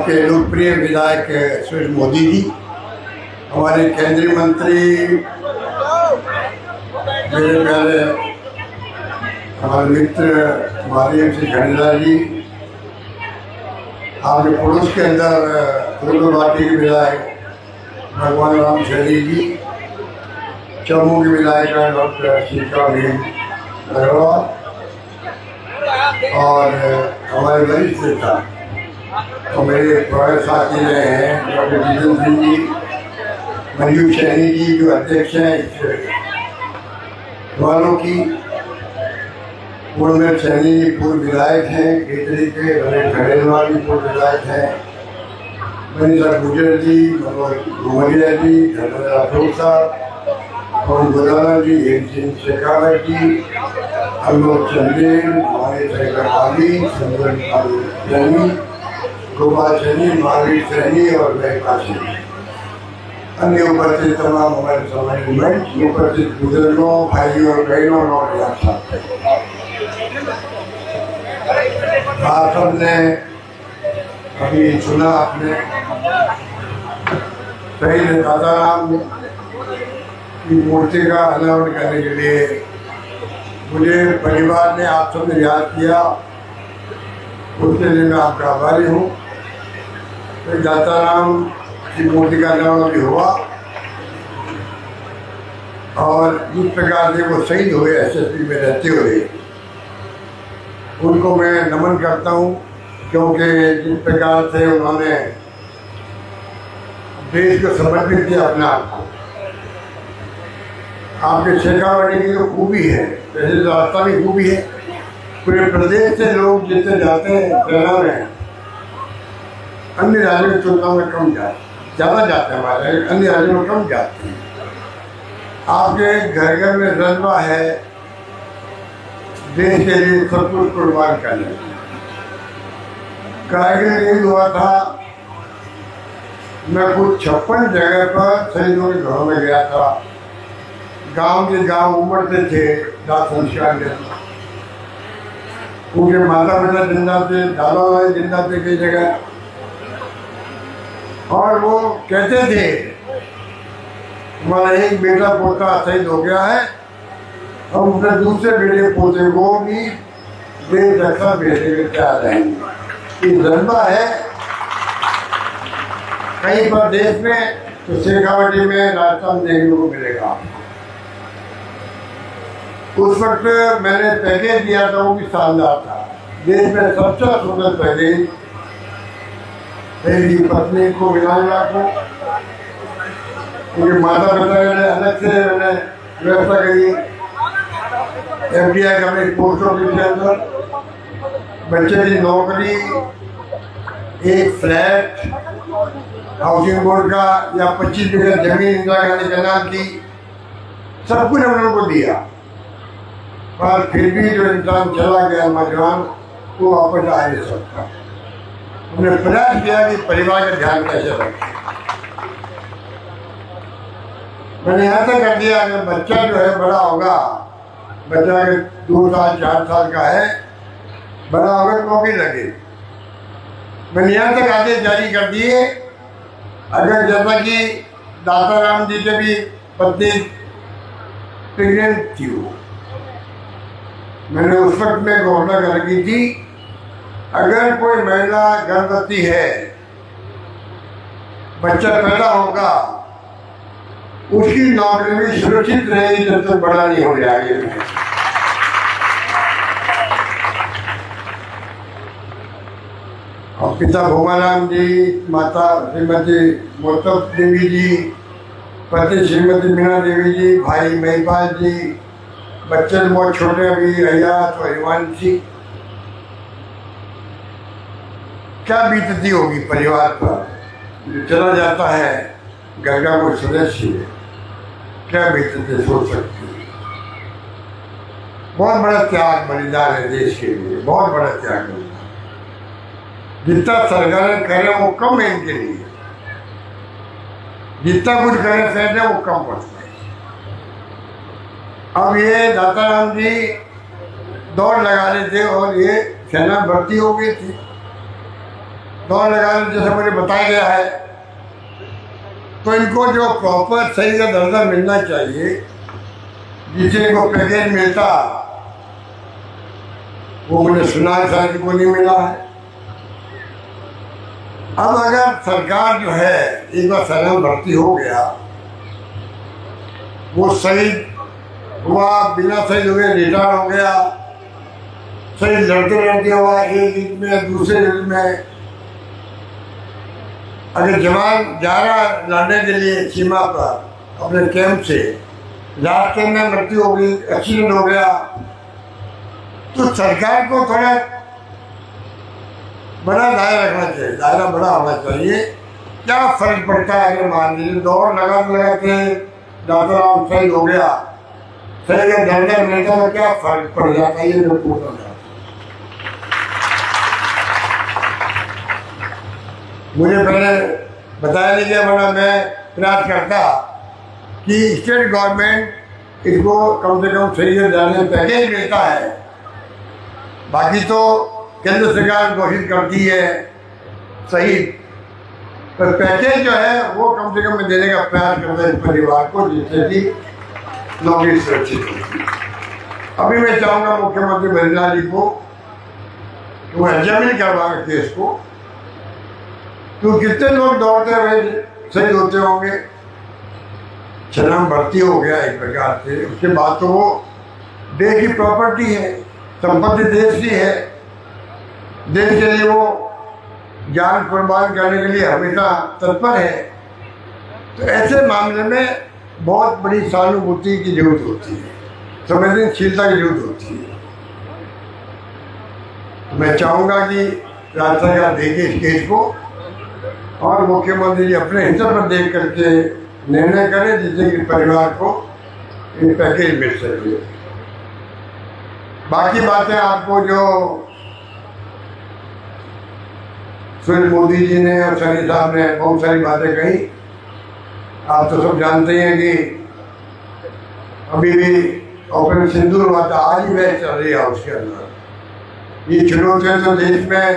आपके लोकप्रिय विधायक सुरेश मोदी जी, हमारे केंद्रीय मंत्री, मेरे प्यारे हमारे मित्र हमारे MC खंडेला जी, आपके पड़ोस के अंदर गुरुवाटी के विधायक भगवान राम शैली जी, चमू के विधायक डॉक्टर शिखा अग्रवाल और हमारे वरिष्ठ नेता और मेरे बड़े साथी रहे हैं डॉक्टर जितेंद्र सिंह जी, मंजू सैनी जी जो अध्यक्ष हैं इस वालों की, पूर्व सैनी जी पूर्व विधायक हैं केतरी के, रमेश खंडेलवाल जी पूर्व विधायक हैं, मनीषा गुजर जी, मनोज घुमरिया जी, धर्मेंद्र राठौर साहब, पवन गोदाना जी, हेम सिंह शेखावत जी, अनोज चंदेल, हमारे शंकर पाली, संजय सैनी, गोपाल सैनी, महावीर सैनी और महका सैनी, अन्य उपस्थित तमाम हमारे समाज में उपस्थित बुजुर्गों, भाइयों और बहनों और आप सबने अभी सुना आपने शहीद दादाराम की मूर्ति का अनावरण करने के लिए मुझे परिवार ने आप सबने याद किया, उसके लिए मैं आपका आभारी हूँ। तो दाताराम की मूर्ति का अनावरण भी हुआ और जिस प्रकार से वो शहीद हुए SSB में रहते हुए, उनको मैं नमन करता हूँ, क्योंकि जिस प्रकार से उन्होंने देश को समर्पित किया अपने आप को। आपके शेखावटी की जो खूबी है, जैसे रास्ता की खूबी है, पूरे प्रदेश से लोग जितने जाते हैं सेना में, अन्य राज्यों की तुलना में कम ज़्यादा जाते हैं, हमारे अन्य राज्यों में कम जाते हैं। आपके घर घर में जज्बा है देश के लिए सब कुछ कुर्बान करने। कारगिल युद्ध हुआ था, मैं कुछ 56 जगह पर शहीदों के घरों में गया था, गांव के गांव उमड़ते थे दाह संस्कार के, उनके माता पिता जिंदा थे, दादा जिंदा थे कई जगह, और वो कहते थे हमारा एक बेटा पोता शहीद हो गया है, हम अपने दूसरे बेटे पोते को भी देश रक्षा भेजने के तैयार रहेंगे। ये जज्बा है कहीं पर देश में, तो शेखावटी में राजस्थान देखने को मिलेगा। उस वक्त मैंने पैकेज दिया था, वो भी शानदार था, देश में सबसे सुंदर पैकेज मेरी पत्नी को मिलाया को, उनके माता पिता ने अलग से मैंने व्यवस्था करी, FDI का मेरी पोस्ट ऑफिस के अंदर, बच्चे की नौकरी, एक फ्लैट हाउसिंग बोर्ड का या 25 बीघा जमीन इंदिरा गांधी के नाम की, सब कुछ हमने उनको दिया। पर फिर भी जो इंसान चला गया नौजवान, वो वापस आ नहीं सकता। हमने प्रयास किया कि परिवार का ध्यान कैसे रखें। मैंने ऐसा कर दिया कि बच्चा जो है बड़ा होगा, बच्चा 2 साल 4 साल का है, बड़ा होगा नौकरी लगे। मैंने यहाँ तक आदेश जारी कर दिए, अगर जैसा कि दाताराम जी के भी पत्नी प्रेग्नेंट थी, वो मैंने उस वक्त में घोषणा कर रखी थी, अगर कोई महिला गर्भवती है, बच्चा पैदा होगा, उसकी नौकरी भी सुरक्षित रहेगी जब तक बड़ा नहीं हो जाएगा। और पिता भोमाराम जी, माता श्रीमती मोहतब देवी जी, पति श्रीमती मीना देवी जी, भाई महिपाल जी, बच्चे बहुत छोटे अभी हयात और हिमांशी, क्या बीतती होगी परिवार पर जो चला जाता है, घर का कोई सदस्य, क्या बीतती सोच सकती है। बहुत बड़ा त्याग बलिदान है देश के लिए, बहुत बड़ा त्याग बलिदान। जितना सरकारें करें वो कम है इनके लिए, जितना कुछ करें फैसले वो कम पड़ता है। अब ये दाताराम जी दौड़ लगा रहे थे और ये सेना भर्ती हो गई थी, दौड़ लगाने जैसे मुझे बताया गया है, तो इनको जो प्रॉपर सही का दर्जा मिलना चाहिए, जिसे इनको पैकेज मिलता, वो मुझे सुना है शायद को नहीं मिला है। अब अगर सरकार जो है एक बार सेना भर्ती हो गया, वो सही हुआ, बिना सही हुए रिटायर हो गया, सही लड़ते लड़ते हुआ एक युद्ध में दूसरे युद्ध में, अगर जवान जा रहा लड़ने के लिए सीमा पर अपने कैंप से, रास्ते में मृत्यु हो गई, एक्सीडेंट हो गया, तो सरकार को थोड़ा बड़ा दायरा रखना चाहिए, दायरा बड़ा होना चाहिए। क्या फर्क पड़ता है अगर मान लीजिए दौड़ लगा के डॉक्टर राम सही हो गया, सही का दर्जा मिलता तो क्या फर्क पड़ जाता है, ये मैं पूछ रहा था। मुझे पहले बताया नहीं गया, वरना मैं प्रयास करता कि स्टेट गवर्नमेंट इसको कम से कम सही जाने पैकेज मिलता है। बाकी तो केंद्र सरकार कोशिश करती है सही, पर पैकेज जो है वो कम से कम देने का प्रयास करता है परिवार को, जिससे कि नौकरी सुरक्षित होती है। अभी मैं चाहूँगा मुख्यमंत्री बद्रीनाथ जी को कि वो एग्जामिन करवाएं केस को, तो कितने लोग दौड़ते हुए सही होते होंगे। सेना भर्ती हो गया एक प्रकार से, उसके बाद तो वो देश की प्रॉपर्टी है, संपत्ति देश की है, देश के लिए वो जान कुर्बान करने के लिए हमेशा तत्पर है। तो ऐसे मामले में बहुत बड़ी सहानुभूति की जरूरत होती है, संवेदनशीलता की जरूरत होती है। तो मैं चाहूँगा कि राज्य सरकार देखे इस केस को और मुख्यमंत्री जी अपने हिसाब पर देख करके निर्णय करें, जिससे कि परिवार को ये पैकेज मिल सके। बाकी बातें आपको जो सुनील मोदी जी ने और सनी साहब ने बहुत सारी बातें कही, आप तो सब जानते हैं कि अभी भी ऑपरेशन सिंदूर हुआ था, आज ही मैच चल रही है उसके अंदर। ये चुनौतियां तो देश में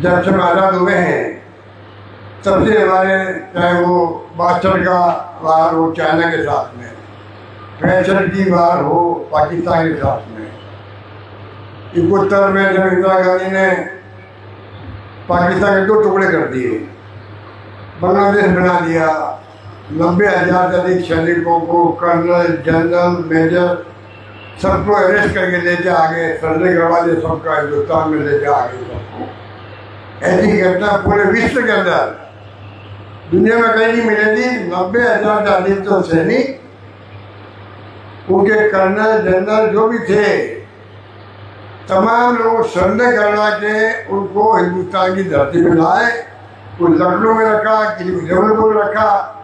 जब से आज़ाद हुए हैं सबसे हमारे, चाहे वो बादशाह का वार हो चाइना के साथ में, फैशन की वार हो पाकिस्तान के साथ में, उत्तर में जब इंदिरा गांधी ने पाकिस्तान के 2 टुकड़े कर दिए, बांग्लादेश बना दिया, 90,000 से अधिक सैनिकों को, कर्नल, जनरल, मेजर सबको अरेस्ट करके ले जा आगे, सर्जरी करवा दिया सबका, हिंदुस्तान में ले जा आगे सबको। ऐसी घटना पूरे विश्व के अंदर दुनिया में कहीं नहीं मिलेगी। 90,000 से अधिक तो सैनिक, उनके कर्नल, जनरल जो भी थे, तमाम लोग सर्वे करवा के उनको हिंदुस्तान की धरती पर लाए, कोई लखनऊ में रखा, किसी को जबलपुर में रखा।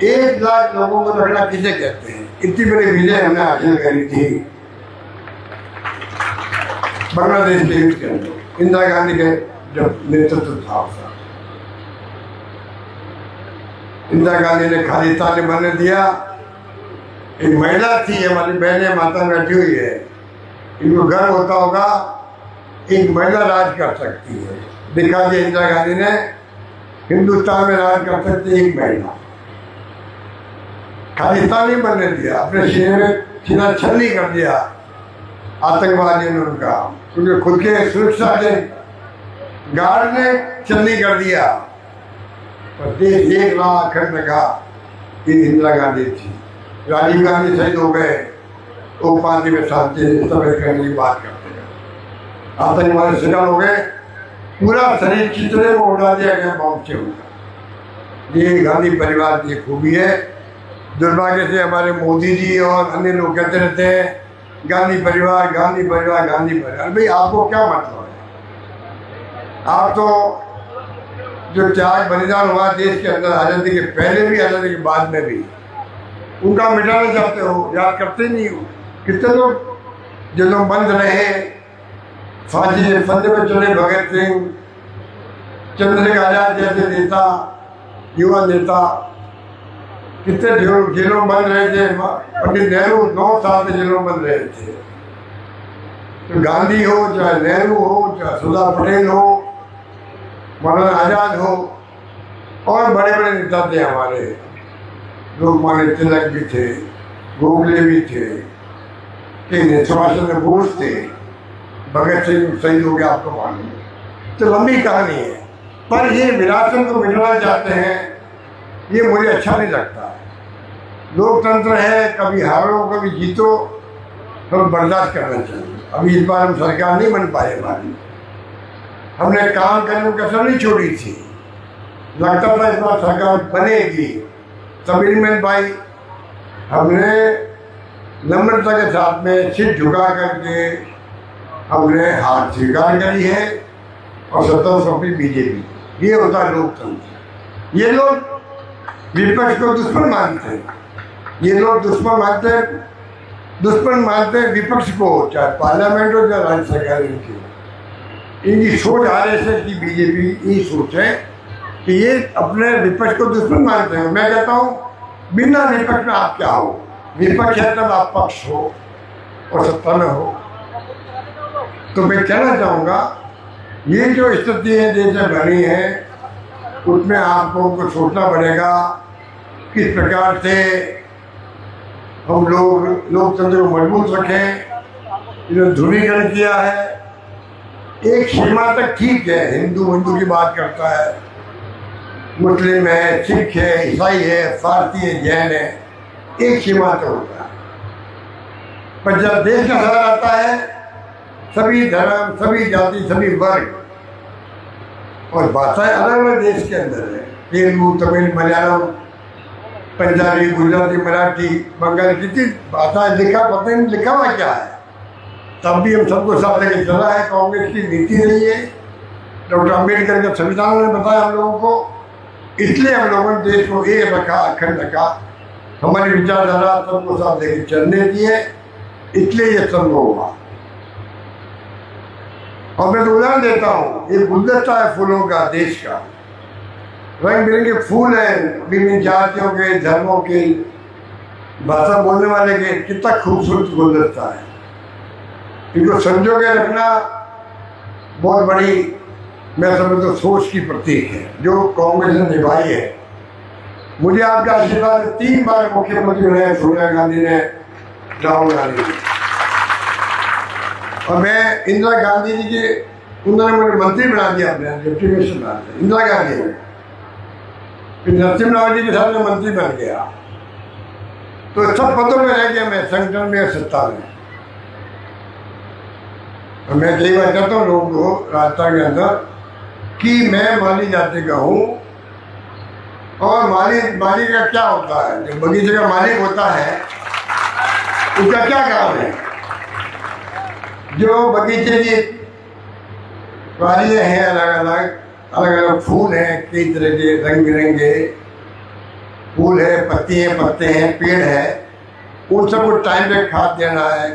1 लाख लोगों को रखना किसे कहते हैं? इतनी बड़ी विजय हमने हासिल करी थी बांग्लादेश के युद्ध के अंदर, इंदिरा गांधी के जब नेतृत्व था। इंदिरा गांधी ने खालिस्तान ने बनने दिया। एक महिला थी, हमारी बहनें माता बैठी हुई है, इनको गर्व होता होगा एक महिला राज कर सकती है। दिखा दिया इंदिरा गांधी ने, हिंदुस्तान में राज कर सकती एक महिला। खालिस्तान नहीं बनने दिया, अपने सीने में सीना छलनी कर दिया आतंकवादियों ने उनका, क्योंकि खुद के सुरक्षा के गार्ड ने छलनी कर दिया। पर देश 1 लाख खंड का इंदिरा गांधी थी। राजीव गांधी शहीद हो गए, वो पार्टी में शांति सभ्य करने की बात करते हैं। आतंकवादी शिकार हो गए, पूरा शरीर चितरे को उड़ा दिया गया बॉम्ब से उनका। ये गांधी परिवार की खूबी है। दुर्भाग्य से हमारे मोदी जी और अन्य लोग कहते रहते हैं गांधी परिवार, गांधी परिवार, गांधी परिवार। भाई आपको क्या मतलब है? आप तो जो त्याग बलिदान हुआ देश के अंदर, आज़ादी के पहले भी, आज़ादी के बाद में भी, उनका मिटाना चाहते हो, याद करते नहीं हो। कितने लोग जेलों बंद रहे, फांसी फंदे पर चले, भगत सिंह, चंद्रशेखर आजाद जैसे नेता, युवा नेता, कितने जेलों बंद रहे थे। पंडित नेहरू 9 साल से जेलों बंद रहे थे। तो गांधी हो, चाहे नेहरू हो, चाहे सरदार पटेल हो, मौलाना आज़ाद हो और बड़े बड़े नेता थे हमारे, लोकमान्य तिलक भी थे, गोखले भी थे, सुभाष चंद्र बोस थे, भगत सिंह शहीद हो गया, आपको मालूम है। तो लंबी कहानी है, पर ये विरासत को मिटना चाहते हैं, ये मुझे अच्छा नहीं लगता। लोकतंत्र है, कभी हारो कभी जीतो, तो बर्दाश्त करना चाहिए। अभी इस बार हम सरकार नहीं बन पाए हमारी, हमने काम करने की कसर नहीं छोड़ी थी, लगता था इस बार सरकार बनेगी, तभी मिल पाई। हमने नम्रता के साथ में सिर झुका करके हमने हार स्वीकार करी है और सत्ता सौंपी बीजेपी। ये होता है लोकतंत्र। ये लोग विपक्ष को दुश्मन मानते हैं, ये लोग दुश्मन मानते हैं विपक्ष को, चाहे पार्लियामेंट हो चाहे राज्य सरकार की। इनकी सोच RSS की, बीजेपी की सोच है कि ये अपने विपक्ष को दुश्मन मानते हैं। मैं कहता हूँ बिना विपक्ष में आप क्या हो, विपक्ष है तब आप पक्ष हो और सत्ता में हो। तो मैं कहना चाहूँगा ये जो स्थिति है जैसे बनी है, उसमें आपको कुछ सोचना पड़ेगा किस प्रकार से हम लोग लोकतंत्र को मजबूत रखें। इन्होंने ध्रुवीकरण किया है, एक सीमा तक ठीक है, हिंदू की बात करता है, मुस्लिम है, सिख है, ईसाई है, फारसी है, जैन है, एक सीमा तक होता है। पर जब देश का सवाल आता है, सभी धर्म, सभी जाति, सभी वर्ग और भाषाएं अलग अलग देश के अंदर है, तेलुगु, तमिल, मलयालम, पंजाबी, गुजराती, मराठी, बंगाली, कितनी भाषाएं लिखा पता नहीं लिखा हुआ क्या है, तब भी हम सबको साथ लेके चला है। कांग्रेस की नीति रही है, डॉक्टर अम्बेडकर के संविधान ने बताया हम लोगों को, इसलिए हम लोगों ने देश को एक रखा, अखंड रखा, हमारी विचारधारा सबको साथ लेके चलने दिए, इसलिए ये संभव हुआ। और मैं तो उदाहरण देता हूँ, ये गुलदस्ता है फूलों का, देश का, रंग बिरंगे फूल हैं, विभिन्न जातियों के, धर्मों के, भाषा बोलने वाले के, कितना खूबसूरत गुलदस्ता है। इनको संजो के रखना बहुत बड़ी, मैं समझता हूँ, सोच की प्रतीक है जो कांग्रेस ने निभाई है। मुझे आपका आशीर्वाद, 3 बार मुख्यमंत्री रहे सोनिया गांधी ने, राहुल गांधी ने, और मैं इंदिरा गांधी जी के, उन्होंने मुझे मंत्री बना दिया, अपने डिप्टी मिनिस्टर बना दिया इंदिरा गांधी ने, फिर नरसिम्हा जी के साथ में मंत्री बन गया, तो सब पदों में रह गया मैं, संगठन में, सत्ता में। और मैं कई बार कहता हूँ लोगों को राजस्थान के अंदर कि मैं माली जाति का हूँ, और माली का क्या होता है, जो बगीचे का मालिक होता है उसका क्या काम है। जो बगीचे की वालियाँ हैं, अलग अलग फूल हैं, कई तरह के रंग बिरंगे फूल है, पत्ती हैं, पत्ते हैं, पेड़ है, उन सबको टाइम पे खाद देना है,